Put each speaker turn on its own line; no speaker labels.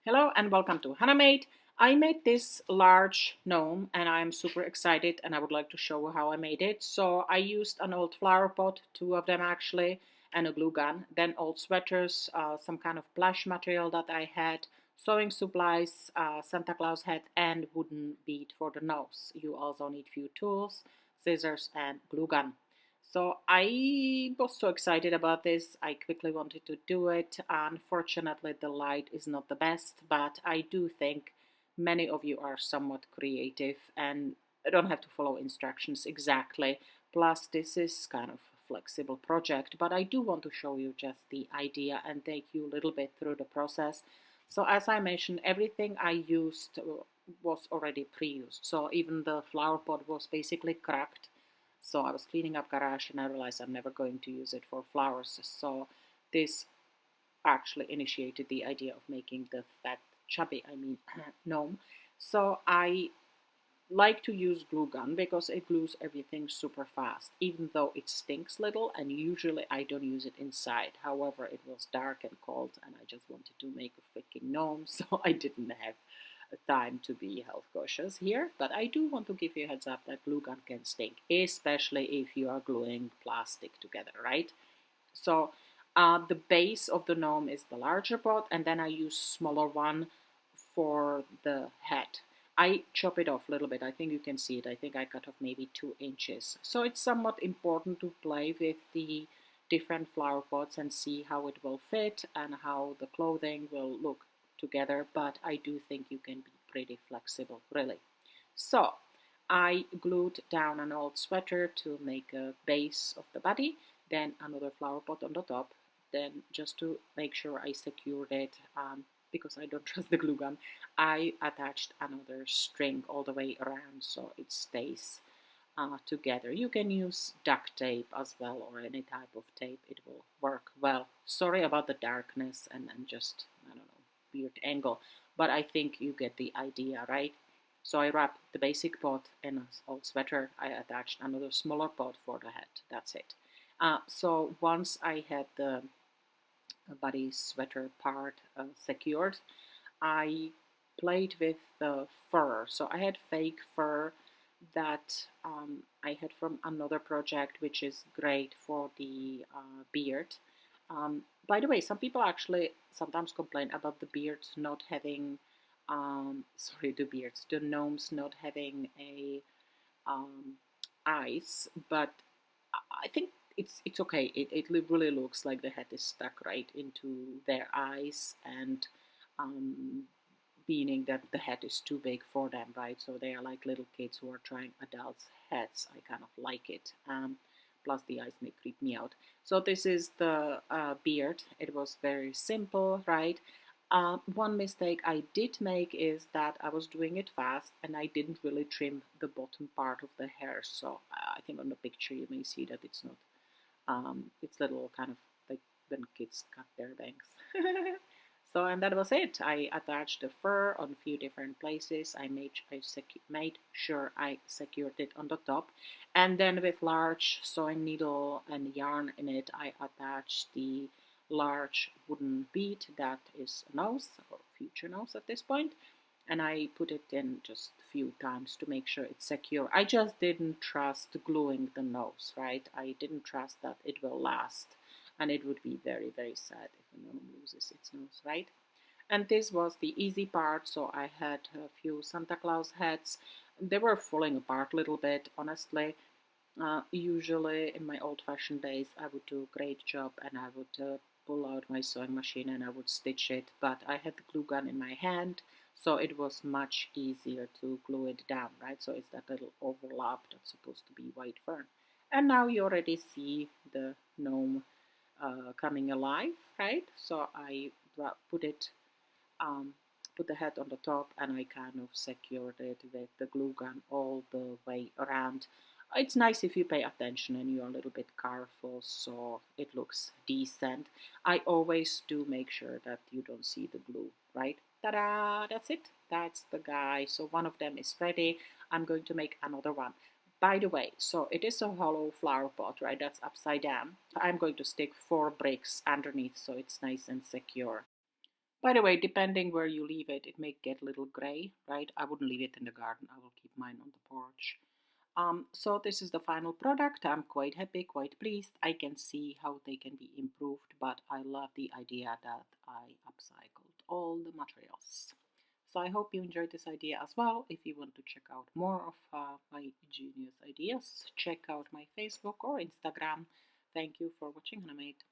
Hello and welcome to Hannah Made. I made this large gnome and I'm super excited and I would like to show you how I made it. So I used an old flower pot, two of them actually, and a glue gun. Then old sweaters, some kind of plush material that I had, sewing supplies, Santa Claus hat and wooden bead for the nose. You also need few tools, scissors and glue gun. So I was so excited about this. I quickly wanted to do it. Unfortunately, the light is not the best, but I do think many of you are somewhat creative and don't have to follow instructions exactly. Plus, this is kind of a flexible project, but I do want to show you just the idea and take you a little bit through the process. So as I mentioned, everything I used was already pre-used. So even the flower pot was basically cracked, so I was cleaning up garage and I realized I'm never going to use it for flowers. So this actually initiated the idea of making the fat chubby, gnome. So I like to use glue gun because it glues everything super fast, even though it stinks little and usually I don't use it inside. However, it was dark and cold and I just wanted to make a freaking gnome, so I didn't have time to be health cautious here. But I do want to give you a heads up that glue gun can stink, especially if you are gluing plastic together, right? So the base of the gnome is the larger pot, and then I use smaller one for the head. I chop it off a little bit. I think you can see it. I think I cut off maybe 2 inches. So it's somewhat important to play with the different flower pots and see how it will fit and how the clothing will look together. But I do think you can be pretty flexible, really. So I glued down an old sweater to make a base of the body, then another flower pot on the top. Then just to make sure I secured it, because I don't trust the glue gun, I attached another string all the way around so it stays together. You can use duct tape as well or any type of tape. It will work well. Sorry about the darkness and just, I don't know, weird angle, but I think you get the idea, right? So I wrapped the basic pot in an old sweater. I attached another smaller pot for the head. That's it. So once I had the body sweater part secured, I played with the fur. So I had fake fur that I had from another project, which is great for the beard. By the way, some people actually sometimes complain about the beards not having, the gnomes not having a um, eyes, but I think it's okay. It really looks like the head is stuck right into their eyes, and um, meaning that the head is too big for them, right? So they are like little kids who are trying adults' heads. I kind of like it. Plus, the eyes may creep me out. So this is the beard. It was very simple, right? One mistake I did make is that I was doing it fast and I didn't really trim the bottom part of the hair. So I think on the picture you may see that it's not, it's little kind of like when kids cut their bangs. So, and that was it. I attached the fur on a few different places. Made sure I secured it on the top. And then with large sewing needle and yarn in it, I attached the large wooden bead that is a nose, or future nose at this point. And I put it in just a few times to make sure it's secure. I just didn't trust gluing the nose, right? I didn't trust that it will last. And it would be very, very sad if a gnome loses its nose, right? And this was the easy part. So I had a few Santa Claus hats. They were falling apart a little bit, honestly. Usually in my old-fashioned days, I would do a great job and I would pull out my sewing machine and I would stitch it. But I had the glue gun in my hand, so it was much easier to glue it down, right? So it's that little overlap that's supposed to be white fern. And now you already see the gnome coming alive, right? So I put it, um, put the head on the top, and I kind of secured it with the glue gun all the way around. It's nice if you pay attention and you're a little bit careful so it looks decent. I always do make sure that you don't see the glue, right? Ta-da! That's it. That's the guy. So one of them is ready. I'm going to make another one. By the way, so it is a hollow flower pot, right? That's upside down. I'm going to stick 4 bricks underneath so it's nice and secure. By the way, depending where you leave it, it may get a little gray, right? I wouldn't leave it in the garden. I will keep mine on the porch. So this is the final product. I'm quite happy, quite pleased. I can see how they can be improved, but I love the idea that I upcycled all the materials. So I hope you enjoyed this idea as well. If you want to check out more of my genius ideas, check out my Facebook or Instagram. Thank you for watching, Handmade.